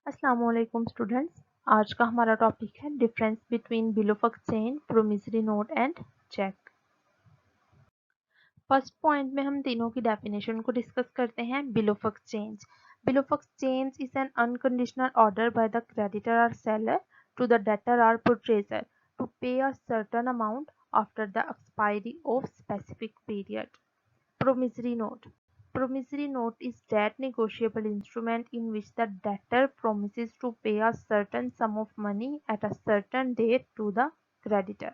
अस्सलाम वालेकुम स्टूडेंट्स। आज का हमारा टॉपिक है difference between bill of exchange, promissory note and cheque. First point में हम तीनों की डेफिनेशन को डिस्कस करते हैं। Bill of exchange. Bill of exchange is an unconditional order by the creditor और seller to the debtor or purchaser to pay a certain amount after the expiry of specific period. Promissory note. Promissory note is debt negotiable instrument in which the debtor promises to pay a certain sum of money at a certain date to the creditor,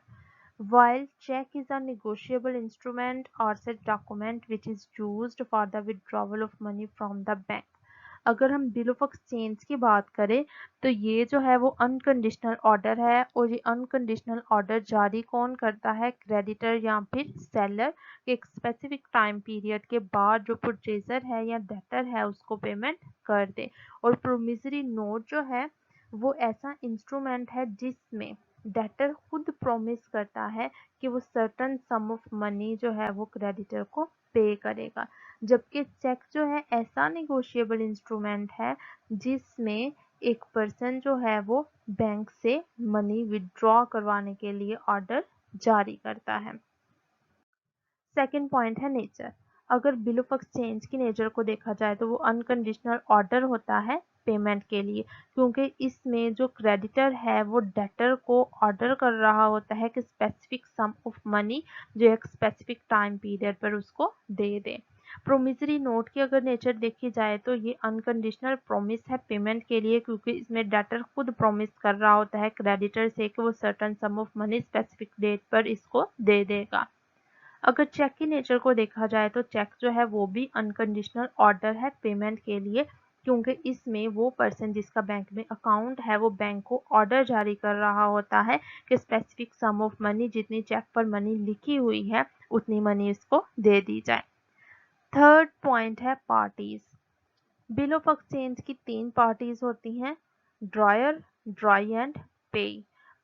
while check is a negotiable instrument or such document which is used for the withdrawal of money from the bank. अगर हम bill of exchange की बात करें तो ये जो है वो अनकंडीशनल ऑर्डर है, और ये अनकंडीशनल ऑर्डर जारी कौन करता है? क्रेडिटर या फिर सेलर। एक स्पेसिफिक टाइम पीरियड के बाद जो परचेजर है या डेटर है उसको पेमेंट कर दे। और प्रोमिसरी नोट जो है वो ऐसा इंस्ट्रूमेंट है जिसमें डेटर खुद प्रॉमिस करता है कि वो सर्टन सम ऑफ मनी जो है वो क्रेडिटर को पे करेगा। जबकि चेक जो है ऐसा निगोशिएबल इंस्ट्रूमेंट है जिसमें एक पर्सन जो है वो बैंक से मनी विड्रॉ करवाने के लिए ऑर्डर जारी करता है। सेकेंड पॉइंट है नेचर। अगर बिल ऑफ एक्सचेंज की नेचर को देखा जाए तो वो अनकंडीशनल ऑर्डर होता है पेमेंट के लिए, क्योंकि इसमें जो क्रेडिटर है वो डेटर को ऑर्डर कर रहा होता है कि स्पेसिफिक सम ऑफ मनी जो एक स्पेसिफिक टाइम पीरियड पर उसको दे दे। प्रोमिसरी नोट की अगर नेचर देखी जाए तो ये अनकंडीशनल प्रॉमिस है पेमेंट के लिए, क्योंकि इसमें डेटर खुद प्रॉमिस कर रहा होता है क्रेडिटर से कि वो certain sum of money specific date पर इसको दे देगा। अगर चेक की नेचर को देखा जाए तो चेक जो है वो भी अनकंडीशनल ऑर्डर है पेमेंट के लिए, क्योंकि इसमें वो पर्सन जिसका बैंक में अकाउंट है वो बैंक को ऑर्डर जारी कर रहा होता है कि स्पेसिफिक सम ऑफ मनी जितनी चेक पर मनी लिखी हुई है उतनी मनी इसको दे दी जाए। थर्ड पॉइंट है पार्टीज। बिल ऑफ एक्सचेंज की तीन पार्टीज होती हैं, ड्रॉयर, ड्राई एंड पे।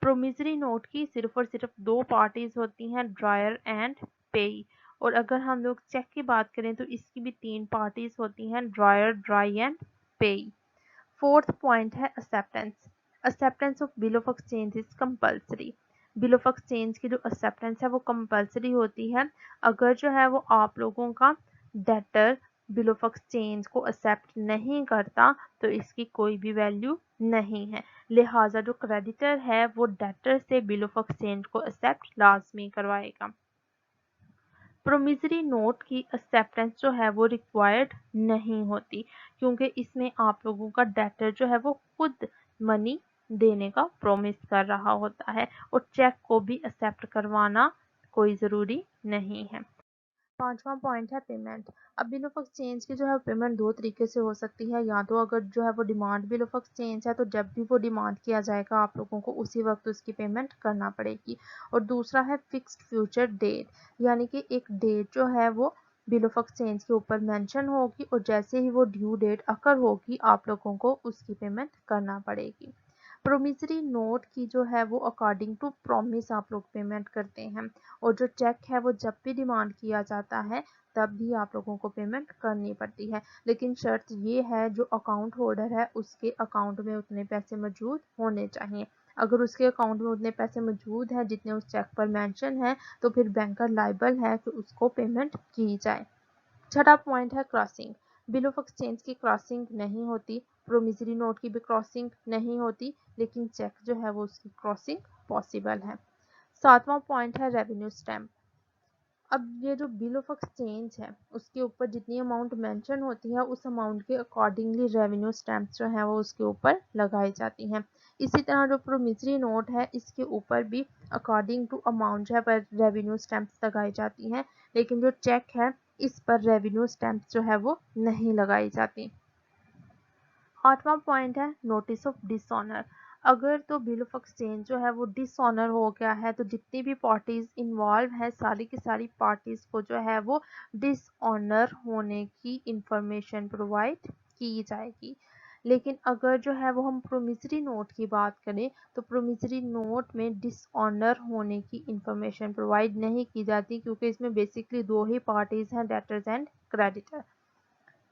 प्रोमिसरी नोट की सिर्फ और सिर्फ दो पार्टीज होती हैं, ड्रॉयर एंड पे। और अगर हम लोग चेक की बात करें तो इसकी भी तीन पार्टीज होती हैं, ड्रॉयर, ड्राई एंड पे। फोर्थ पॉइंट है acceptance. Acceptance of bill of exchange is compulsory. Bill of exchange की जो एक्सेप्टेंस है वो कंपल्सरी होती है। अगर जो है वो आप लोगों का डेटर बिल ऑफ एक्सचेंज को एक्सेप्ट नहीं करता तो इसकी कोई भी वैल्यू नहीं है। लिहाजा जो क्रेडिटर है वो डेटर से बिल ऑफ एक्सचेंज को एक्सेप्ट लाजमी करवाएगा। प्रोमिसरी नोट की एक्सेप्टेंस जो है वो रिक्वायर्ड नहीं होती, क्योंकि इसमें आप लोगों का डेटर जो है वो खुद मनी देने का प्रॉमिस कर रहा होता है, और चेक को भी एक्सेप्ट करवाना कोई ज़रूरी नहीं है। पांचवा पॉइंट है पेमेंट। अब बिल ऑफ एक्सचेंज की जो है पेमेंट दो तरीके से हो सकती है, या तो अगर जो है वो डिमांड बिल ऑफ एक्सचेंज है तो जब भी वो डिमांड किया जाएगा आप लोगों को उसी वक्त उसकी पेमेंट करना पड़ेगी। और दूसरा है फिक्स्ड फ्यूचर डेट, यानी कि एक डेट जो है वो बिल ऑफ एक्सचेंज के ऊपर मेंशन होगी और जैसे ही वो ड्यू डेट अकर होगी आप लोगों को उसकी पेमेंट करना पड़ेगी। प्रोमिसरी नोट की जो है वो अकॉर्डिंग टू प्रॉमिस आप लोग पेमेंट करते हैं, और जो चेक है वो जब भी डिमांड किया जाता है तब भी आप लोगों को पेमेंट करनी पड़ती है। लेकिन शर्त ये है जो अकाउंट होल्डर है उसके अकाउंट में उतने पैसे मौजूद होने चाहिए। अगर उसके अकाउंट में उतने पैसे मौजूद हैं जितने उस चेक पर मेंशन है तो फिर बैंकर लायबल है कि उसको पेमेंट की जाए। छठा पॉइंट है क्रॉसिंग। बिल ऑफ एक्सचेंज की क्रॉसिंग नहीं होती, प्रोमिसरी नोट की भी क्रॉसिंग नहीं होती, लेकिन चेक जो है वो उसकी क्रॉसिंग पॉसिबल है। सातवां पॉइंट है रेवेन्यू स्टैम्प। अब ये जो बिल ऑफ एक्सचेंज है उसके ऊपर जितनी अमाउंट मेंशन होती है उस अमाउंट के अकॉर्डिंगली रेवेन्यू स्टैम्प जो है वो उसके ऊपर लगाई जाती हैं। इसी तरह जो प्रोमिसरी नोट है इसके ऊपर भी अकॉर्डिंग टू अमाउंट जो है पर रेवेन्यू स्टैम्प्स लगाई जाती हैं, लेकिन जो चेक है इस पर रेवेन्यू स्टैम्प्स जो है वो नहीं लगाई जाती। आठवां पॉइंट है नोटिस ऑफ डिसऑनर। अगर तो बिल ऑफ एक्सचेंज जो है वो डिसऑनर हो गया है तो जितनी भी पार्टीज इन्वॉल्व है सारी की सारी पार्टीज को जो है वो डिसऑनर होने की इंफॉर्मेशन प्रोवाइड की जाएगी। लेकिन अगर जो है वो हम प्रोमिसरी नोट की बात करें तो प्रोमिसरी नोट में डिसऑनर होने की इंफॉर्मेशन प्रोवाइड नहीं की जाती, क्योंकि इसमें बेसिकली दो ही पार्टीज हैं, debtors and creditor.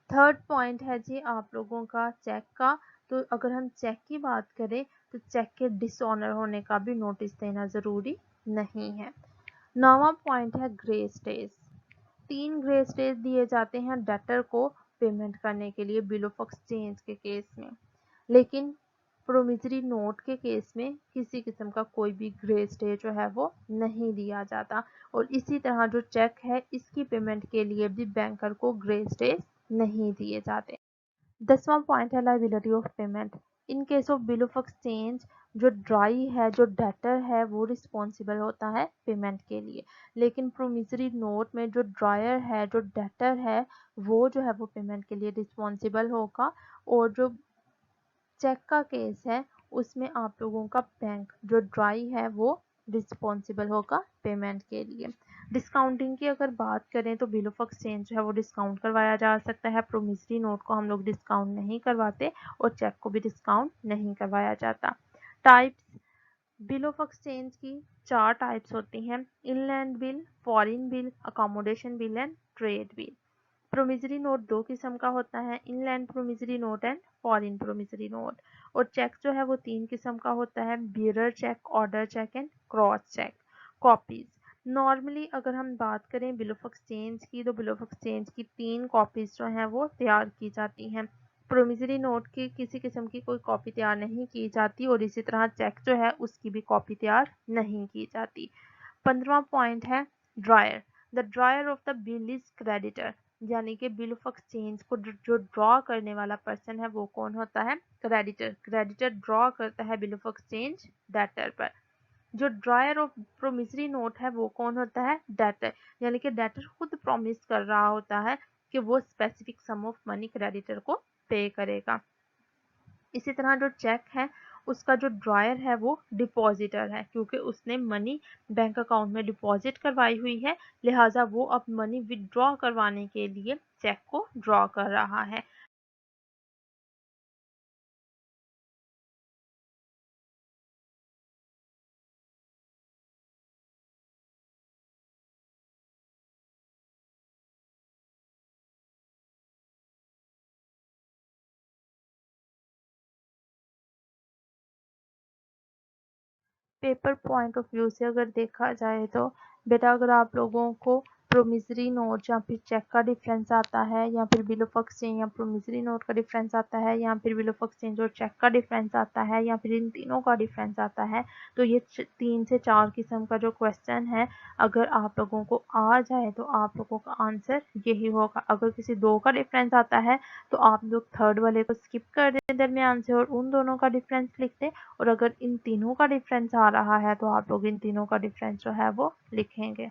Third point है जी आप लोगों का चेक का, तो अगर हम चेक की बात करें तो चेक के डिसऑनर होने का भी नोटिस देना ज़रूरी नहीं है। 9वां पॉइंट है ग्रे स्टेज। 3 ग्रे स्टेज दिए जाते हैं डेटर को पेमेंट करने के लिए बिल ऑफ एक्सचेंज के केस में, लेकिन प्रोमिसरी नोट के केस में किसी किस्म का कोई भी ग्रे स्टेज जो है वो नहीं दिया जाता। और इसी तरह जो चेक है इसकी पेमेंट के लिए भी बैंकर को ग्रे स्टेज नहीं दिए जाते। 10वां पॉइंट है liability of payment. In case of bill of exchange जो ड्राई है, जो डेटर है, वो रिस्पॉन्सिबल होता है पेमेंट के लिए, लेकिन प्रोमिसरी नोट में जो ड्रायर है, जो डेटर है, वो जो है वो पेमेंट के लिए रिस्पॉन्सिबल होगा। और जो चेक का केस है उसमें आप लोगों का बैंक जो ड्राई है वो रिस्पॉन्सिबल होगा पेमेंट के लिए। डिस्काउंटिंग की अगर बात करें तो बिल ऑफ एक्सचेंज जो है वो डिस्काउंट करवाया जा सकता है। प्रोमिसरी नोट को हम लोग डिस्काउंट नहीं करवाते और चेक को भी डिस्काउंट नहीं करवाया जाता। टाइप्स बिल ऑफ एक्सचेंज की 4 टाइप्स होती हैं: inland bill, foreign bill, accommodation bill and trade bill. Promissory note 2 किस्म का होता है: inland promissory note and foreign promissory note. और चेक जो है वो 3 किस्म का होता है: bearer cheque, order cheque and cross cheque. Copies normally अगर हम बात करें बिल ऑफ एक्सचेंज की तो बिल ऑफ एक्सचेंज की 3 कॉपीज जो हैं वो तैयार की जाती हैं। प्रोमिसरी नोट की किसी किस्म की कोई कॉपी तैयार नहीं की जाती और इसी तरह चेक जो है उसकी भी कॉपी तैयार नहीं की जाती। 15वां पॉइंट है dryer. The dryer of the bill is creditor, यानी कि बिल ऑफ एक्सचेंज को जो ड्रॉ करने वाला पर्सन है वो कौन होता है? क्रेडिटर। क्रेडिटर ड्रॉ करता है बिल ऑफ एक्सचेंज डेटर पर। जो ड्रायर ऑफ प्रोमिसरी नोट है वो कौन होता है? डेटर, यानी कि डेटर खुद प्रॉमिस कर रहा होता है कि वो specific sum of money creditor को पे करेगा। इसी तरह जो चेक है उसका जो ड्रायर है वो डिपॉजिटर है, क्योंकि उसने मनी बैंक अकाउंट में डिपॉजिट करवाई हुई है, लिहाजा वो अब मनी विदड्रॉ करवाने के लिए चेक को ड्रॉ कर रहा है। पेपर पॉइंट ऑफ व्यू से अगर देखा जाए तो बेटा अगर आप लोगों को प्रोमिसरी नोट या फिर चेक का डिफरेंस आता है, या फिर बिल ऑफ एक्सचेंज या प्रोमिसरी नोट का डिफरेंस आता है, या फिर बिल ऑफ एक्सचेंज और चेक का डिफरेंस आता है, या फिर इन तीनों का डिफरेंस आता है, तो ये 3 से 4 किस्म का जो क्वेश्चन है अगर आप लोगों को आ जाए तो आप लोगों का आंसर यही होगा। अगर किसी 2 का डिफरेंस आता है तो आप लोग थर्ड वाले को स्किप कर दें दरमियान से और उन दोनों का डिफरेंस लिख दें। और अगर इन तीनों का डिफरेंस आ रहा है तो आप लोग इन तीनों का डिफरेंस जो है वो लिखेंगे।